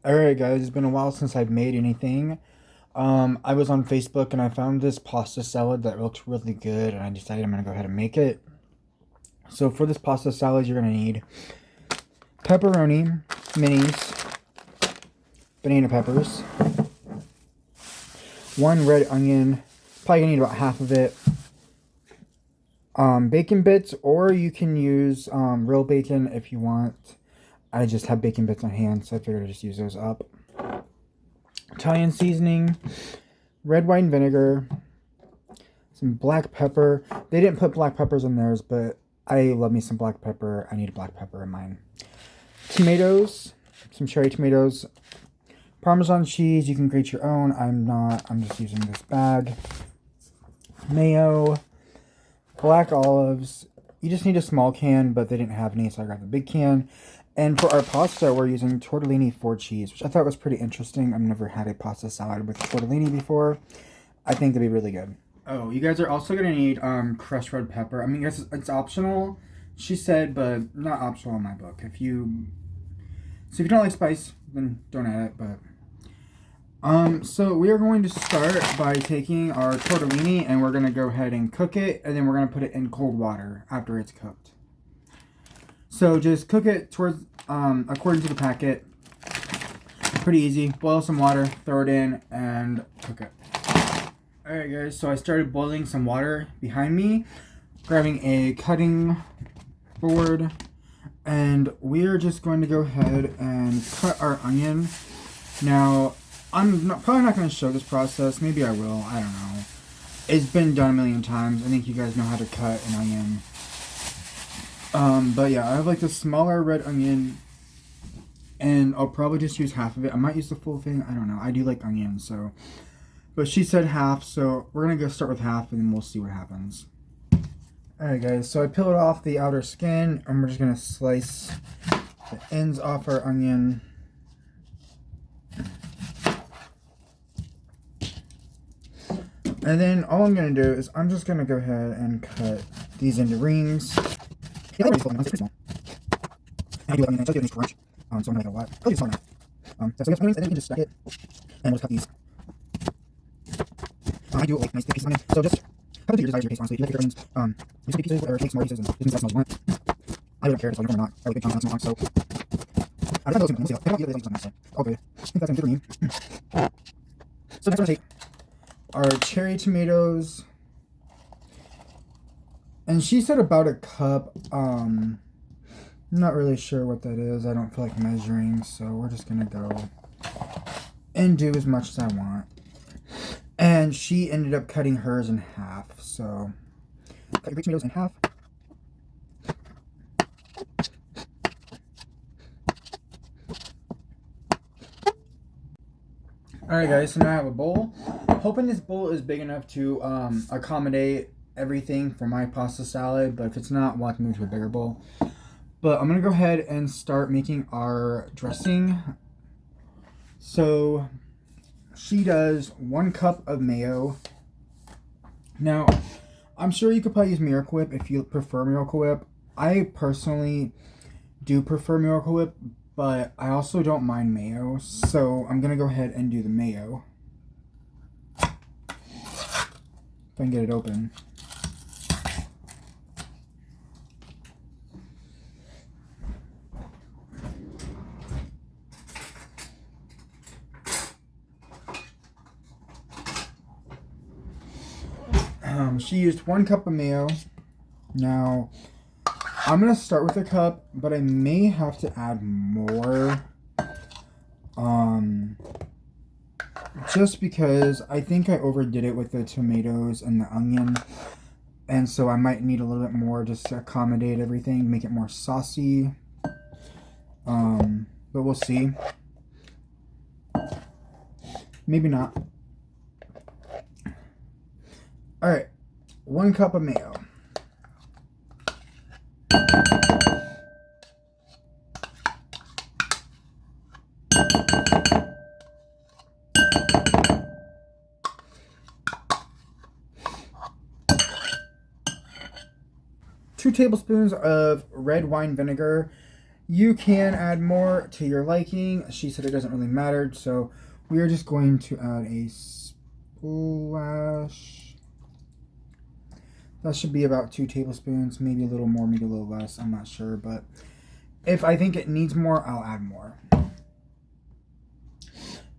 Alright guys, it's been a while since I've made anything. I was on Facebook and I found this pasta salad that looks really good and I decided I'm gonna go ahead and make it. So for this pasta salad you're gonna need pepperoni, minis, banana peppers, one red onion, probably gonna need about half of it, bacon bits, or you can use real bacon if you want. I just have bacon bits on hand, so I figured I'd just use those up. Italian seasoning, red wine vinegar, some black pepper. They didn't put black peppers in theirs, but I love me some black pepper. I need black pepper in mine. Tomatoes, some cherry tomatoes, Parmesan cheese. You can grate your own. I'm just using this bag. Mayo, black olives. You just need a small can, but they didn't have any, so I got the big can. And for our pasta, we're using tortellini for cheese, which I thought was pretty interesting. I've never had a pasta salad with tortellini before. I think it'd be really good. Oh, you guys are also going to need crushed red pepper. I mean, it's optional, she said, but not optional in my book. So if you don't like spice, then don't add it, but... So we are going to start by taking our tortellini and we're going to go ahead and cook it, and then we're going to put it in cold water after it's cooked. So just cook it towards, according to the packet. Pretty easy. Boil some water, throw it in, and cook it. Alright guys, so I started boiling some water behind me, grabbing a cutting board, and we're just going to go ahead and cut our onion. Now, probably not going to show this process. Maybe I will. I don't know. It's been done a million times. I think you guys know how to cut an onion. But yeah, I have like the smaller red onion, and I'll probably just use half of it. I might use the full thing. I don't know. I do like onions, so. But she said half, so we're going to go start with half, and then we'll see what happens. Alright guys, so I peeled off the outer skin, and we're just going to slice the ends off our onion. And then all I'm going to do is I'm just going to go ahead and cut these into rings. Yeah, they're pretty small. I do it, I do it in crunch, so I'm going to make a lot. I'll use small enough. So I guess rings, and then you can just stack it, and we'll just cut these. I do like nice thick pieces on it, so just cut it to your desire, your taste, honestly. If you like your onions, use big pieces, or take small pieces, and you can size as you want. I really don't care if it's long or not. I like big chunks, not small, so... I don't know those things, let's see. I don't eat those things, so... Okay, I think that's good for me. So next we're going to take our cherry tomatoes, and she said about a cup. I'm not really sure what that is. I don't feel like measuring, so we're just gonna go and do as much as I want. And she ended up cutting hers in half, so cut your big tomatoes in half. Alright guys, so now I have a bowl. Hoping this bowl is big enough to accommodate everything for my pasta salad, but if it's not, we'll have to move to a bigger bowl. But I'm going to go ahead and start making our dressing. So she does 1 cup of mayo. Now, I'm sure you could probably use Miracle Whip if you prefer Miracle Whip. I personally do prefer Miracle Whip, but I also don't mind mayo, so I'm going to go ahead and do the mayo. If I can get it open. She used 1 cup of mayo. Now, I'm going to start with a cup, but I may have to add more. Just because I think I overdid it with the tomatoes and the onion. And so I might need a little bit more just to accommodate everything, make it more saucy. But we'll see. Maybe not. Alright, 1 cup of mayo. Two tablespoons of red wine vinegar. You can add more to your liking. She said it doesn't really matter, so we are just going to add a splash. That should be about 2 tablespoons, maybe a little more, maybe a little less. I'm not sure, but if I think it needs more, I'll add more.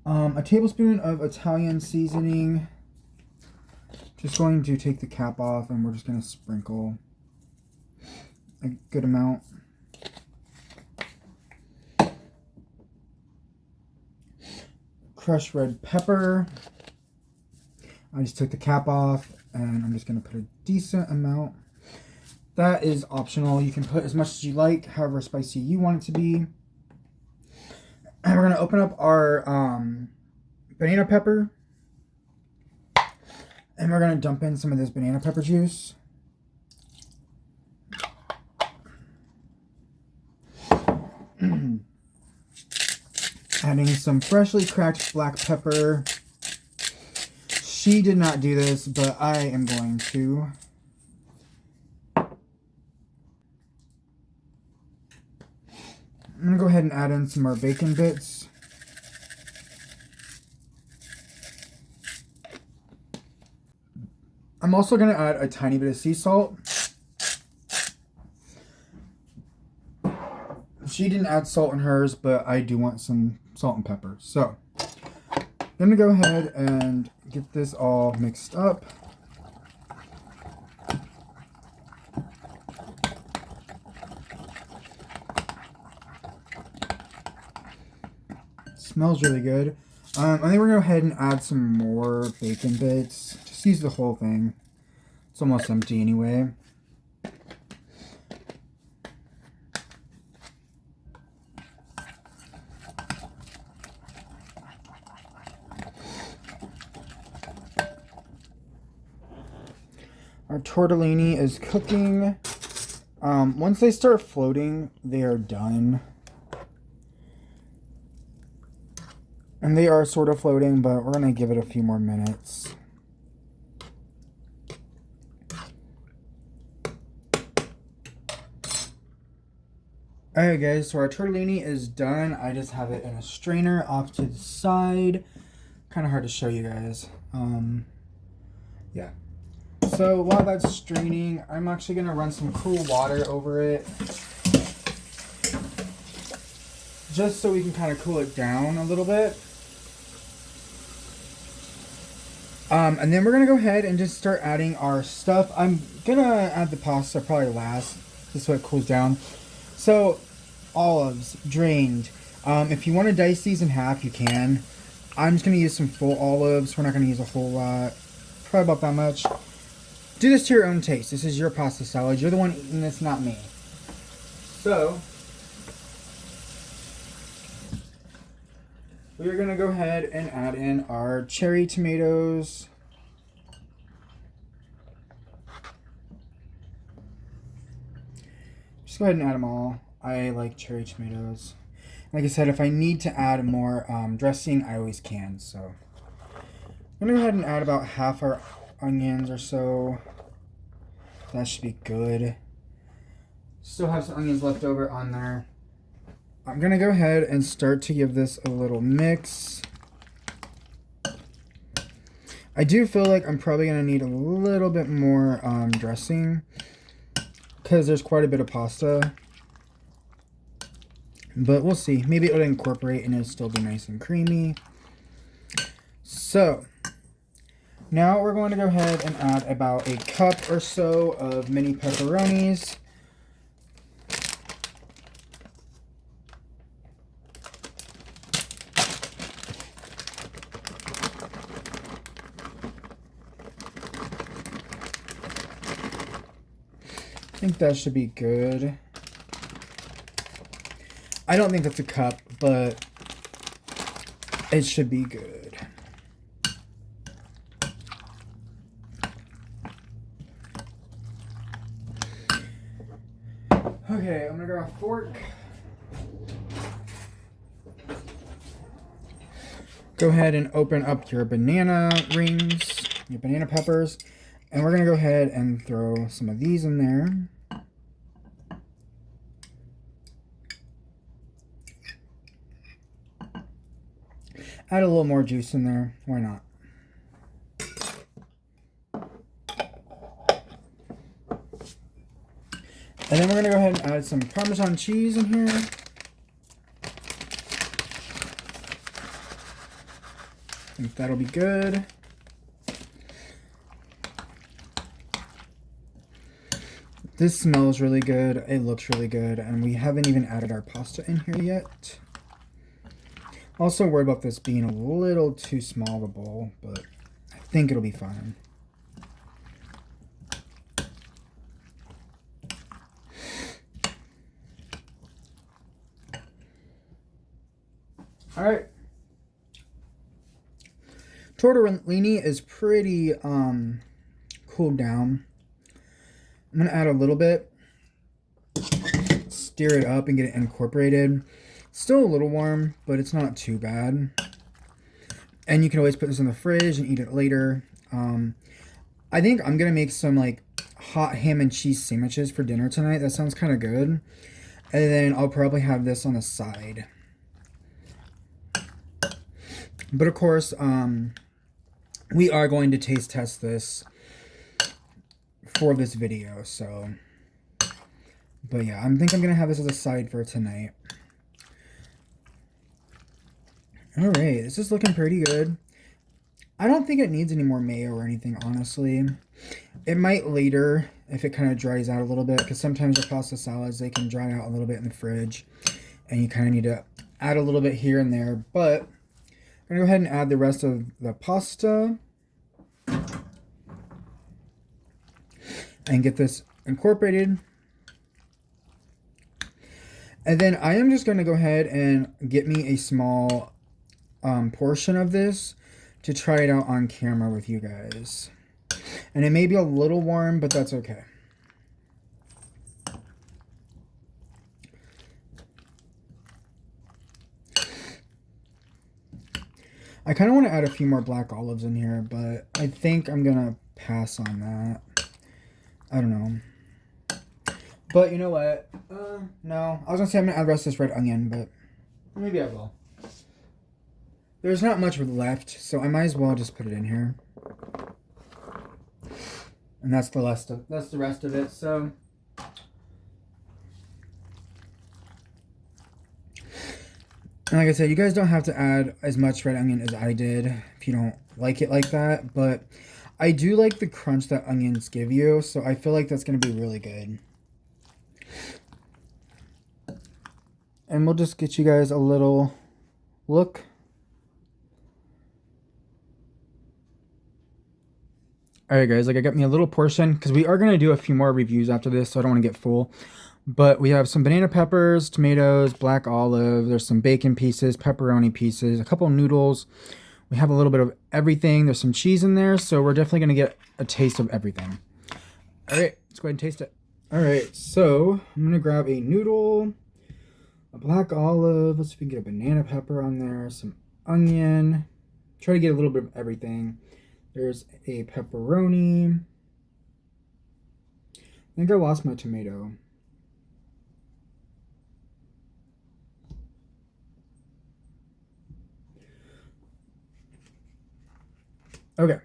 A tablespoon of Italian seasoning. Just going to take the cap off, and we're just going to sprinkle a good amount. Crushed red pepper. I just took the cap off, and I'm just going to put a decent amount. That is optional. You can put as much as you like, however spicy you want it to be. And we're going to open up our banana pepper. And we're going to dump in some of this banana pepper juice. Adding some freshly cracked black pepper. She did not do this, but I am going to. I'm going to go ahead and add in some more bacon bits. I'm also going to add a tiny bit of sea salt. She didn't add salt in hers, but I do want some salt and pepper. So, I'm going to go ahead and get this all mixed up. Smells really good. I think we're going to go ahead and add some more bacon bits. Just use the whole thing. It's almost empty anyway. Our tortellini is cooking. Once they start floating, they are done. And they are sort of floating, but we're going to give it a few more minutes. Alright guys, so our tortellini is done. I just have it in a strainer off to the side. Kind of hard to show you guys. Yeah. So while that's straining, I'm actually going to run some cool water over it. Just so we can kind of cool it down a little bit. And then we're going to go ahead and just start adding our stuff. I'm going to add the pasta probably last, just so it cools down. So, olives, drained. If you want to dice these in half, you can. I'm just going to use some full olives. We're not going to use a whole lot. Probably about that much. Do this to your own taste. This is your pasta salad. You're the one eating this, not me. So, we're going to go ahead and add in our cherry tomatoes. Just go ahead and add them all. I like cherry tomatoes. Like I said, if I need to add more dressing, I always can. So I'm going to go ahead and add about half our onions or so. That should be good. Still have some onions left over on there. I'm going to go ahead and start to give this a little mix. I do feel like I'm probably going to need a little bit more dressing because there's quite a bit of pasta. But we'll see. Maybe it'll incorporate and it'll still be nice and creamy. So, now we're going to go ahead and add about a cup or so of mini pepperonis. I think that should be good. I don't think that's a cup, but it should be good. Okay, I'm gonna grab a fork. Go ahead and open up your banana rings, your banana peppers, and we're gonna go ahead and throw some of these in there. Add a little more juice in there. Why not? And then we're going to go ahead and add some Parmesan cheese in here. I think that'll be good. This smells really good. It looks really good. And we haven't even added our pasta in here yet. Also worried about this being a little too small of a bowl, but I think it'll be fine. All right. Tortellini is pretty cooled down. I'm going to add a little bit, stir it up and get it incorporated. Still a little warm, but it's not too bad. And you can always put this in the fridge and eat it later. I think I'm going to make some like hot ham and cheese sandwiches for dinner tonight. That sounds kind of good. And then I'll probably have this on the side. But of course, we are going to taste test this for this video, so. But yeah, I think I'm going to have this as a side for tonight. Alright, this is looking pretty good. I don't think it needs any more mayo or anything, honestly. It might later, if it kind of dries out a little bit, because sometimes the pasta salads, they can dry out a little bit in the fridge, and you kind of need to add a little bit here and there. But I'm going to go ahead and add the rest of the pasta and get this incorporated. And then I am just going to go ahead and get me a small portion of this to try it out on camera with you guys. And it may be a little warm, but that's okay. I kind of want to add a few more black olives in here, but I think I'm going to pass on that. I don't know. But you know what? No. I was going to say I'm going to add the rest of this red onion, but maybe I will. There's not much left, so I might as well just put it in here. And that's the rest of it, so. And like I said, you guys don't have to add as much red onion as I did if you don't like it like that. But I do like the crunch that onions give you, so I feel like that's going to be really good. And we'll just get you guys a little look. Alright guys, like I got me a little portion, because we are going to do a few more reviews after this, so I don't want to get full. But we have some banana peppers, tomatoes, black olive, there's some bacon pieces, pepperoni pieces, a couple noodles. We have a little bit of everything. There's some cheese in there, so we're definitely going to get a taste of everything. Alright, let's go ahead and taste it. Alright, so I'm going to grab a noodle, a black olive, let's see if we can get a banana pepper on there, some onion. Try to get a little bit of everything. There's a pepperoni. I think I lost my tomato. Okay.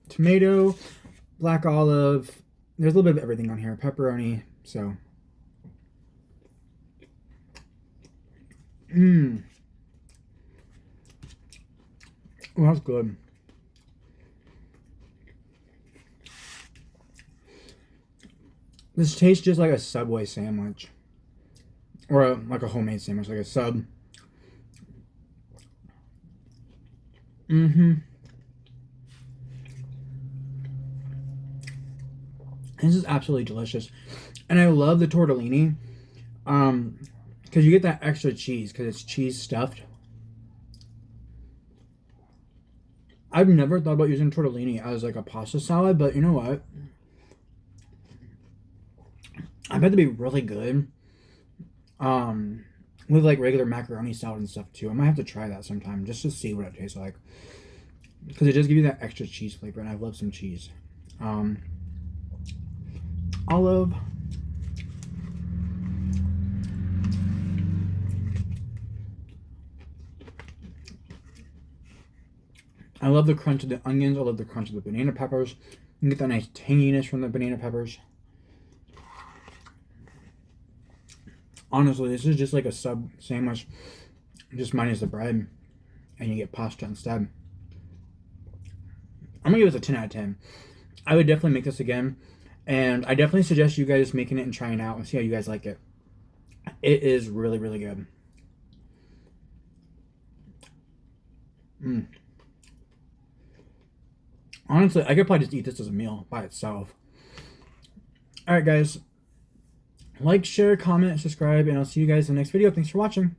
Tomato, black olive. There's a little bit of everything on here. Pepperoni, so. Oh, that's good. This tastes just like a Subway sandwich. Or like a homemade sandwich, like a sub. This is absolutely delicious. And I love the tortellini. Because you get that extra cheese, because it's cheese stuffed. I've never thought about using tortellini as like a pasta salad, but you know what? I bet it'd be really good with like regular macaroni salad and stuff too. I might have to try that sometime just to see what it tastes like, because it does give you that extra cheese flavor, and I love some cheese. Olive. I love the crunch of the onions. I love the crunch of the banana peppers. You get that nice tanginess from the banana peppers. Honestly, this is just like a sub sandwich, just minus the bread, and you get pasta instead. I'm gonna give this a 10 out of 10. I would definitely make this again, and I definitely suggest you guys making it and trying it out and see how you guys like it. It is really, really good. Honestly, I could probably just eat this as a meal by itself. Alright, guys. Like, share, comment, subscribe, and I'll see you guys in the next video. Thanks for watching.